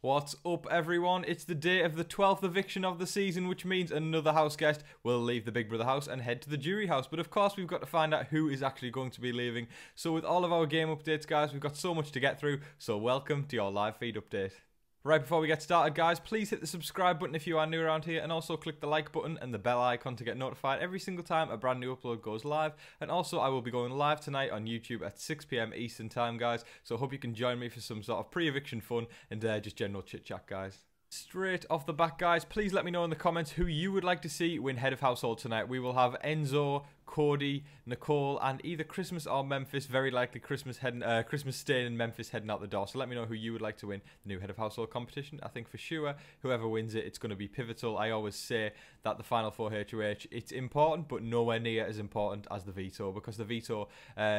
What's up, everyone? It's the day of the 12th eviction of the season, which means another house guest will leave the Big Brother house and head to the jury house. But of course, we've got to find out who is actually going to be leaving. So with all of our game updates, guys, we've got so much to get through. So welcome to your live feed update. Right before we get started, guys, please hit the subscribe button if you are new around here, and also click the like button and the bell icon to get notified every single time a brand new upload goes live. And also, I will be going live tonight on YouTube at 6 PM Eastern Time, guys, so I hope you can join me for some sort of pre-eviction fun and just general chit-chat, guys. Straight off the back, guys, please let me know in the comments who you would like to see win Head of Household tonight. We will have Enzo, Cody, Nicole, and either Christmas or Memphis. Very likely Christmas staying in Memphis heading out the door. So let me know who you would like to win the new Head of Household competition. I think for sure, whoever wins it, it's going to be pivotal. I always say that the Final Four HOH, it's important, but nowhere near as important as the veto. Because the veto,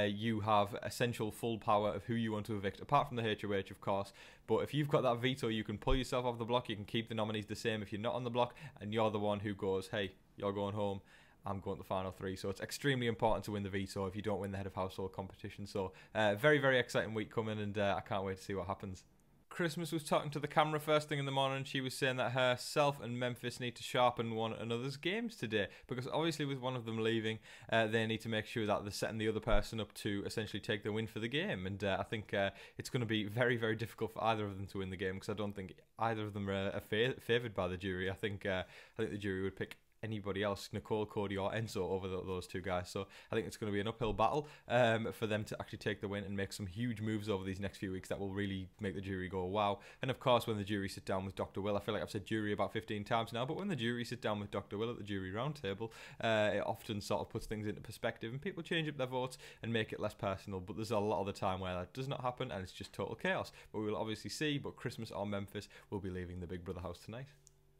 you have essential full power of who you want to evict, apart from the HOH, of course. But if you've got that veto, you can pull yourself off the block. You can keep the nominees the same if you're not on the block, and you're the one who goes, hey, you're going home. I'm going to the final three. So it's extremely important to win the veto if you don't win the Head of Household competition. So very, very exciting week coming, and I can't wait to see what happens. Christmas was talking to the camera first thing in the morning. She was saying that herself and Memphis need to sharpen one another's games today, because obviously with one of them leaving, they need to make sure that they're setting the other person up to essentially take the win for the game. And I think it's going to be very, very difficult for either of them to win the game, because I don't think either of them are favoured by the jury. I think the jury would pick anybody else, Nicole, Cody or Enzo, over those two guys. So I think it's going to be an uphill battle for them to actually take the win and make some huge moves over these next few weeks that will really make the jury go wow. And of course, when the jury sit down with Dr. Will, I feel like I've said jury about 15 times now, but when the jury sit down with Dr. Will at the jury roundtable, it often sort of puts things into perspective and people change up their votes and make it less personal. But there's a lot of the time where that does not happen and it's just total chaos. But we will obviously see, but Christmas or Memphis will be leaving the Big Brother house tonight.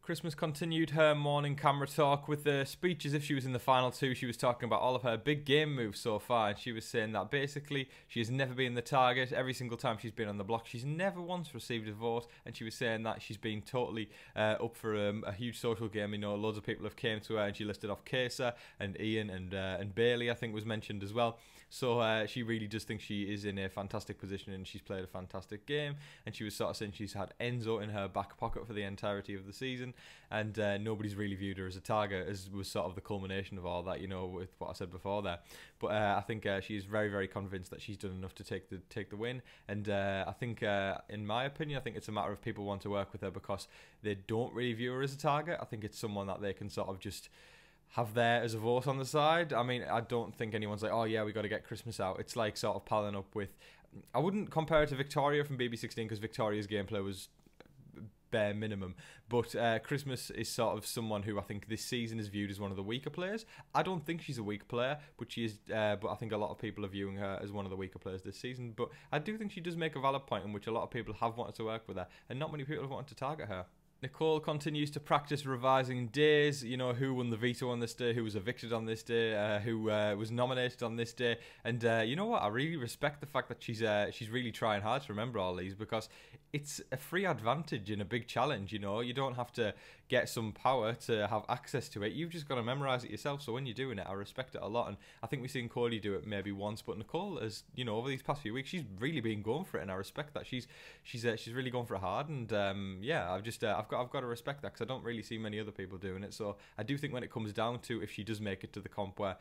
Christmas continued her morning camera talk with the speech as if she was in the final two. She was talking about all of her big game moves so far, and she was saying that basically she has never been the target. Every single time she's been on the block, she's never once received a vote, and she was saying that she's been totally up for a huge social game. You know, loads of people have came to her, and she listed off Kesa and Ian and Bailey, I think, was mentioned as well. So she really does think she is in a fantastic position, and she's played a fantastic game. And she was sort of saying she's had Enzo in her back pocket for the entirety of the season, and nobody's really viewed her as a target, as was sort of the culmination of all that, you know, with what I said before there. But I think she's very, very convinced that she's done enough to take the win. And I think, in my opinion, I think it's a matter of people want to work with her because they don't really view her as a target. I think it's someone that they can sort of just have there as a vote on the side. I mean, I don't think anyone's like, oh yeah, we got to get Christmas out. It's like sort of palling up with, I wouldn't compare it to Victoria from BB16 because Victoria's gameplay was bare minimum, but Christmas is sort of someone who I think this season is viewed as one of the weaker players. I don't think she's a weak player, but she is. But I think a lot of people are viewing her as one of the weaker players this season. But I do think she does make a valid point in which a lot of people have wanted to work with her, and not many people have wanted to target her. Nicole continues to practice revising days, you know, who won the veto on this day, who was evicted on this day, who was nominated on this day. And you know what? I really respect the fact that she's really trying hard to remember all these, because it's a free advantage in a big challenge, you know. You don't have to get some power to have access to it. You've just got to memorize it yourself. So when you're doing it, I respect it a lot. And I think we've seen Cody do it maybe once, but Nicole, as you know, over these past few weeks, she's really been going for it, and I respect that. She's really going for it hard. And yeah, I've got to respect that, because I don't really see many other people doing it. So I do think when it comes down to if she does make it to the comp where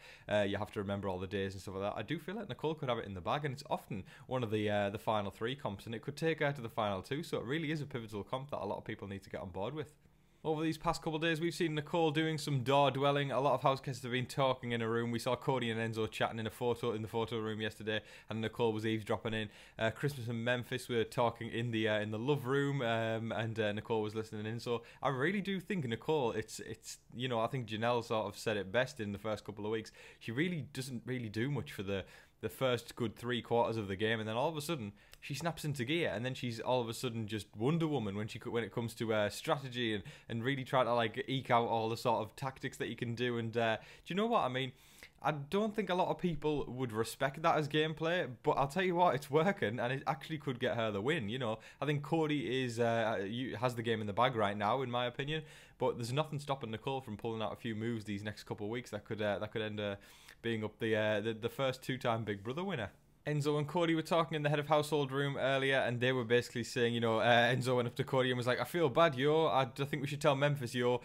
you have to remember all the days and stuff like that, I do feel like Nicole could have it in the bag, and it's often one of the final three comps, and it could take her to the final two. So it really is a pivotal comp that a lot of people need to get on board with. Over these past couple of days, we've seen Nicole doing some door dwelling. A lot of house guests have been talking in a room. We saw Cody and Enzo chatting in the photo room yesterday, and Nicole was eavesdropping in. Christmas and Memphis were talking in the love room, and Nicole was listening in. So I really do think Nicole, it's you know, I think Janelle sort of said it best in the first couple of weeks. She really doesn't really do much for the first good 3/4 of the game, and then all of a sudden she snaps into gear, and then she's all of a sudden just Wonder Woman when it comes to strategy and really try to like eke out all the sort of tactics that you can do. And do you know what I mean? I don't think a lot of people would respect that as gameplay, but I'll tell you what, it's working, and it actually could get her the win. You know, I think Cody has the game in the bag right now, in my opinion. But there's nothing stopping Nicole from pulling out a few moves these next couple of weeks that could end being up the first two-time Big Brother winner. Enzo and Cody were talking in the head of household room earlier, and they were basically saying, Enzo went up to Cody and was like, I feel bad, yo. I think we should tell Memphis, yo.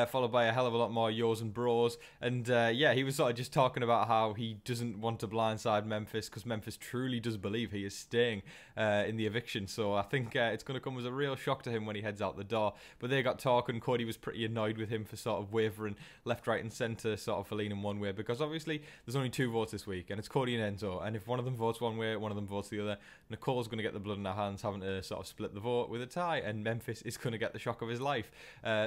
Followed by a hell of a lot more yos and bros. And yeah, he was sort of just talking about how he doesn't want to blindside Memphis because Memphis truly does believe he is staying in the eviction. So I think it's going to come as a real shock to him when he heads out the door. But they got talking. Cody was pretty annoyed with him for sort of wavering left, right, and centre, sort of for leaning one way, because obviously there's only 2 votes this week, and it's Cody and Enzo. And if one of them votes one way, one of them votes the other, Nicole's going to get the blood in her hands, having to sort of split the vote with a tie, and Memphis is going to get the shock of his life.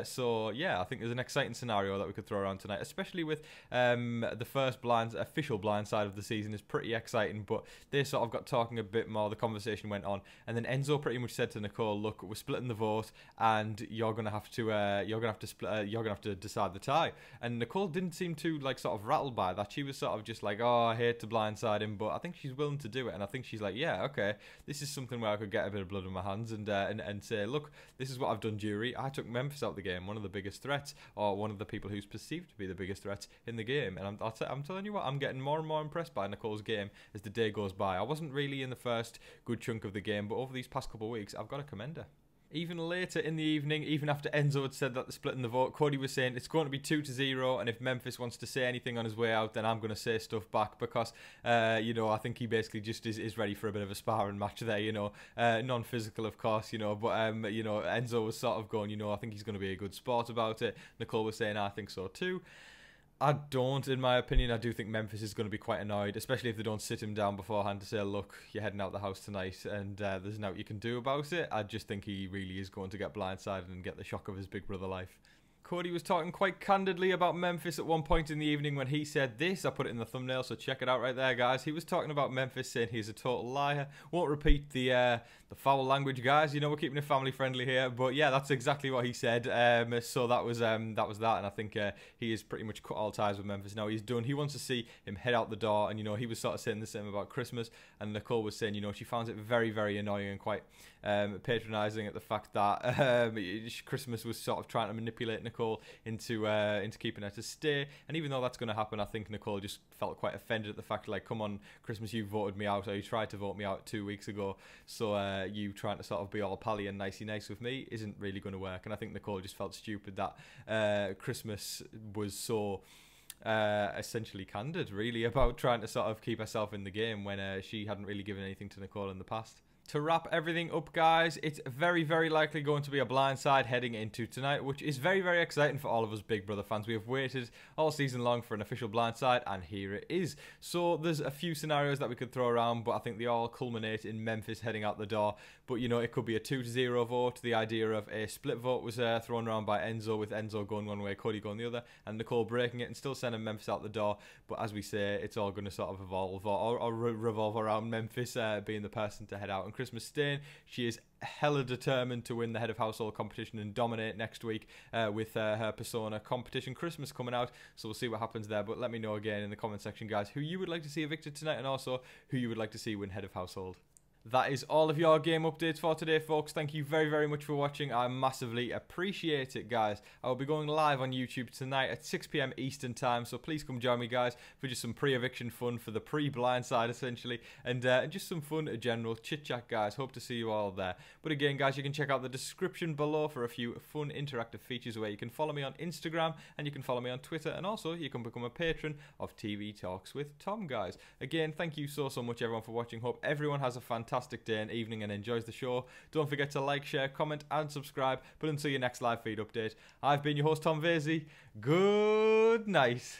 So yeah, I think there's an exciting scenario that we could throw around tonight, especially with the first official blind side of the season is pretty exciting. But they sort of got talking a bit more, the conversation went on, and then Enzo pretty much said to Nicole, look, we're splitting the vote and you're going to have to decide the tie. And Nicole didn't seem too like sort of rattled by that. She was sort of just like, oh, I hate to blindside him, but I think she's willing to do it. And I think she's like, yeah, okay, this is something where I could get a bit of blood in my hands and say, look, this is what I've done, jury. I took Memphis out the game, one of the biggest threats, or one of the people who's perceived to be the biggest threats in the game. And I'm telling you what, I'm getting more and more impressed by Nicole's game as the day goes by. I wasn't really in the first good chunk of the game, but over these past couple of weeks, I've got to commend her. Even later in the evening, even after Enzo had said that they're splitting the vote, Cody was saying it's going to be 2-0, and if Memphis wants to say anything on his way out, then I'm going to say stuff back, because, I think he basically just is ready for a bit of a sparring match there, non-physical, of course, but, Enzo was sort of going, I think he's going to be a good sport about it. Nicole was saying, I think so too. I don't, in my opinion. I do think Memphis is going to be quite annoyed, especially if they don't sit him down beforehand to say, look, you're heading out the house tonight and there's nothing you can do about it. I just think he really is going to get blindsided and get the shock of his big brother life. Cody was talking quite candidly about Memphis at one point in the evening when he said this. I put it in the thumbnail, so check it out right there, guys. He was talking about Memphis, saying he's a total liar. Won't repeat the foul language, guys. We're keeping it family friendly here. But yeah, that's exactly what he said. So that was that, and I think he has pretty much cut all ties with Memphis now. He's done. He wants to see him head out the door, and he was sort of saying the same about Christmas. And Nicole was saying, she finds it very, very annoying and quite patronising at the fact that Christmas was sort of trying to manipulate Nicole into keeping her to stay. And even though that's going to happen, I think Nicole just felt quite offended at the fact, like, come on, Christmas, you voted me out, or you tried to vote me out 2 weeks ago, so you trying to sort of be all pally and nicey nice with me isn't really going to work. And I think Nicole just felt stupid that Christmas was so essentially candid, really, about trying to sort of keep herself in the game when she hadn't really given anything to Nicole in the past. To wrap everything up, guys, it's very, very likely going to be a blindside heading into tonight, which is very, very exciting for all of us Big Brother fans. We have waited all season long for an official blindside, and here it is. So there's a few scenarios that we could throw around, but I think they all culminate in Memphis heading out the door. But, it could be a 2-0 vote. The idea of a split vote was thrown around by Enzo, with Enzo going one way, Cody going the other, and Nicole breaking it and still sending Memphis out the door. But as we say, it's all going to sort of evolve or revolve around Memphis being the person to head out. And Christmas staying, she is hella determined to win the head of household competition and dominate next week with her persona competition Christmas coming out. So we'll see what happens there. But let me know again in the comment section, guys, who you would like to see evicted tonight, and also who you would like to see win head of household. That is all of your game updates for today, folks. Thank you very, very much for watching. I massively appreciate it, guys. I will be going live on YouTube tonight at 6 PM Eastern Time, so please come join me, guys, for just some pre-eviction fun, for the pre-blind side, essentially, and just some fun, general chit-chat, guys. Hope to see you all there. But again, guys, you can check out the description below for a few fun interactive features where you can follow me on Instagram and you can follow me on Twitter, and also you can become a patron of TV Talks with Tom, guys. Again, thank you so much, everyone, for watching. Hope everyone has a fantastic day and evening and enjoys the show. Don't forget to like, share, comment and subscribe. But until your next live feed update, I've been your host, Tom Vasey. Good night.